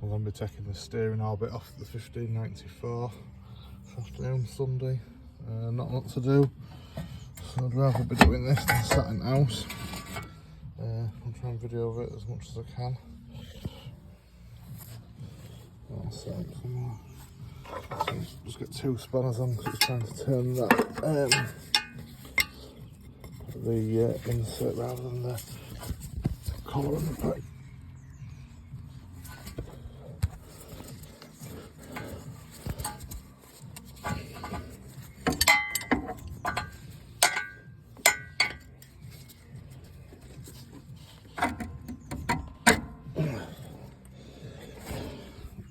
I'm going to be taking the steering orbit off the 1594 this afternoon, Sunday. Not a lot to do, so I'd rather be doing this than sat in the house. I'll try and video it as much as I can. I'll set up some more. So just get 2 spanners on because it's trying to turn that the insert rather than the collar on the pipe.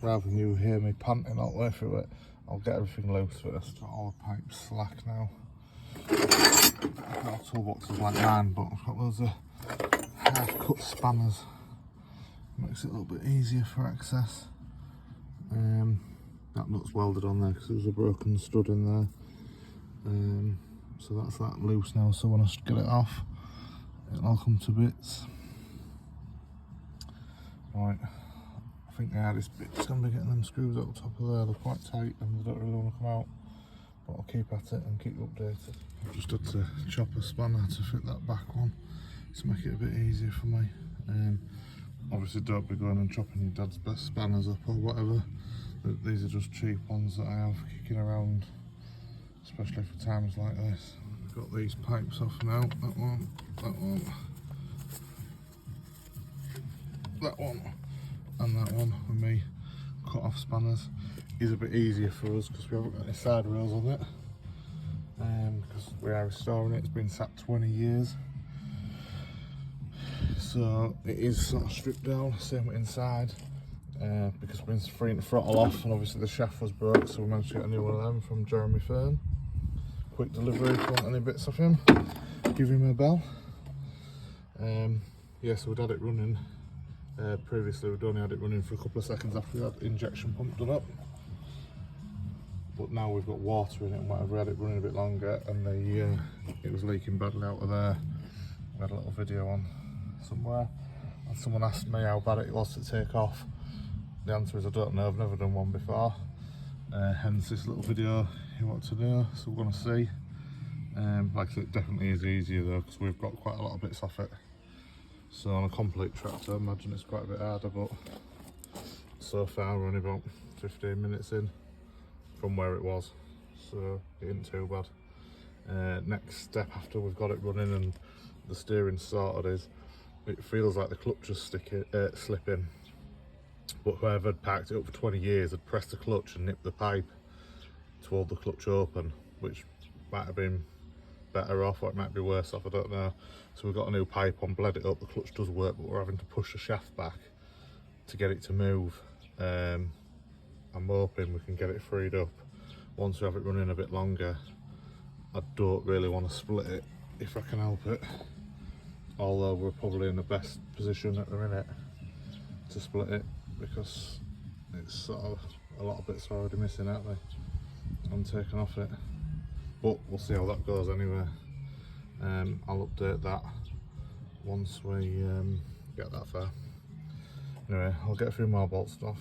Rather than you hear me panting all the way through it, I'll get everything loose first. Got all the pipes slack now. I've got toolboxes like mine, but I've got loads of half-cut spanners. Makes it a little bit easier for access. That nut's welded on there because there was a broken stud in there. So that's that loose now, so when I get it off, it'll all come to bits. Right. I think the hardest bit's going to be getting them screws out the top of there. They're quite tight and they don't really want to come out, but I'll keep at it and keep you updated. I've just had to chop a spanner to fit that back one to make it a bit easier for me. Obviously don't be going and chopping your dad's best spanners up or whatever. These are just cheap ones that I have kicking around, especially for times like this. I've got these pipes off now, that one, and that one with me cut off spanners. Is a bit easier for us because we haven't got any side rails on it, because we are restoring it. It's been sat 20 years, so it is sort of stripped down. Same with inside, because we're freeing the throttle off, and obviously the shaft was broke, so we managed to get a new one of them from Jeremy Fern. Quick delivery. If you want any bits of him, give him a bell. Yeah, so we'd had it running. Previously we'd only had it running for a couple of seconds after we had the injection pump done up, but now we've got water in it and whatever. We had it running a bit longer and it was leaking badly out of there. We had a little video on somewhere and someone asked me how bad it was to take off. The answer is I don't know, I've never done one before, hence this little video you want to know, so we're going to see. Like I said, it definitely is easier though because we've got quite a lot of bits off it. So on a complete tractor, I imagine it's quite a bit harder, but so far we're only about 15 minutes in from where it was, so it isn't too bad. Next step after we've got it running and the steering sorted is, it feels like the clutch is slipping, but whoever had parked it up for 20 years had pressed the clutch and nipped the pipe to hold the clutch open, which might have been better off or it might be worse off, I don't know. So we've got a new pipe on, bled it up, the clutch does work, but we're having to push the shaft back to get it to move. I'm hoping we can get it freed up once we have it running a bit longer. I don't really want to split it if I can help it, although we're probably in the best position at the minute to split it because it's sort of a lot of bits are already missing, aren't they? I'm taking off it, but we'll see how that goes anyway. I'll update that once we get that far. Anyway, I'll get a few more bolts off.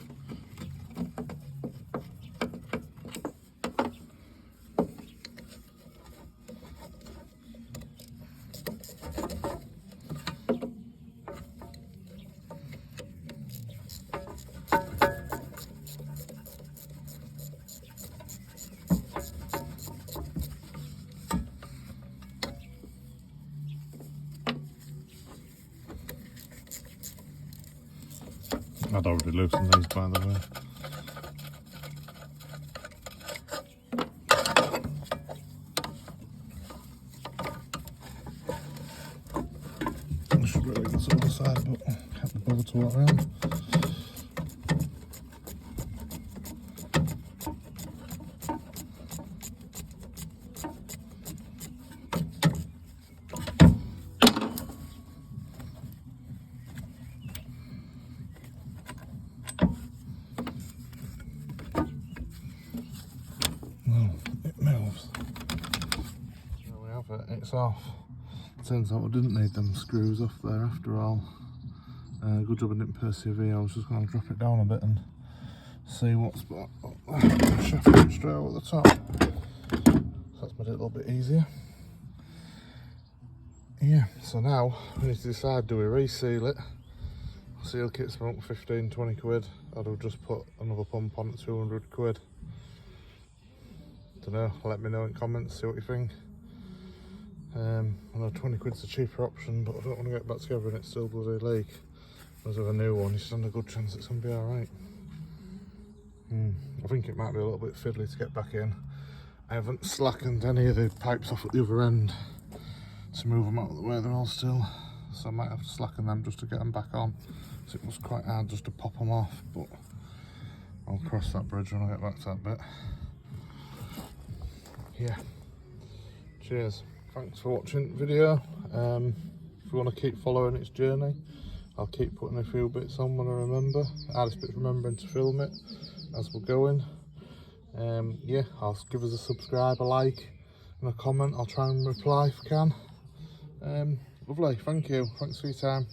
I'd already loosened these, by the way. I should really get this on the side, but can't be bothered to walk around. It's off. Turns out I didn't need them screws off there after all. Good job I didn't persevere. I was just going to drop it down a bit and see what's Sheffield straight out at the top. So that's made it a little bit easier. Yeah, so now we need to decide, do we reseal it? Seal kit's about 15-20 quid, or do we just put another pump on at 200 quid? Don't know, let me know in comments, see what you think. I know 20 quid's a cheaper option, but I don't want to get back together and it's still bloody leak. Whereas with a new one, you stand a good chance it's going to be alright. I think it might be a little bit fiddly to get back in. I haven't slackened any of the pipes off at the other end to move them out of the way, they're all still. So I might have to slacken them just to get them back on. So it was quite hard just to pop them off, but I'll cross that bridge when I get back to that bit. Yeah. Cheers. Thanks for watching the video. If you want to keep following its journey, I'll keep putting a few bits on when I remember. Hardest bit's remembering to film it as we're going. Yeah, I'll give us a subscribe, a like and a comment. I'll try and reply if I can. Lovely, thank you. Thanks for your time.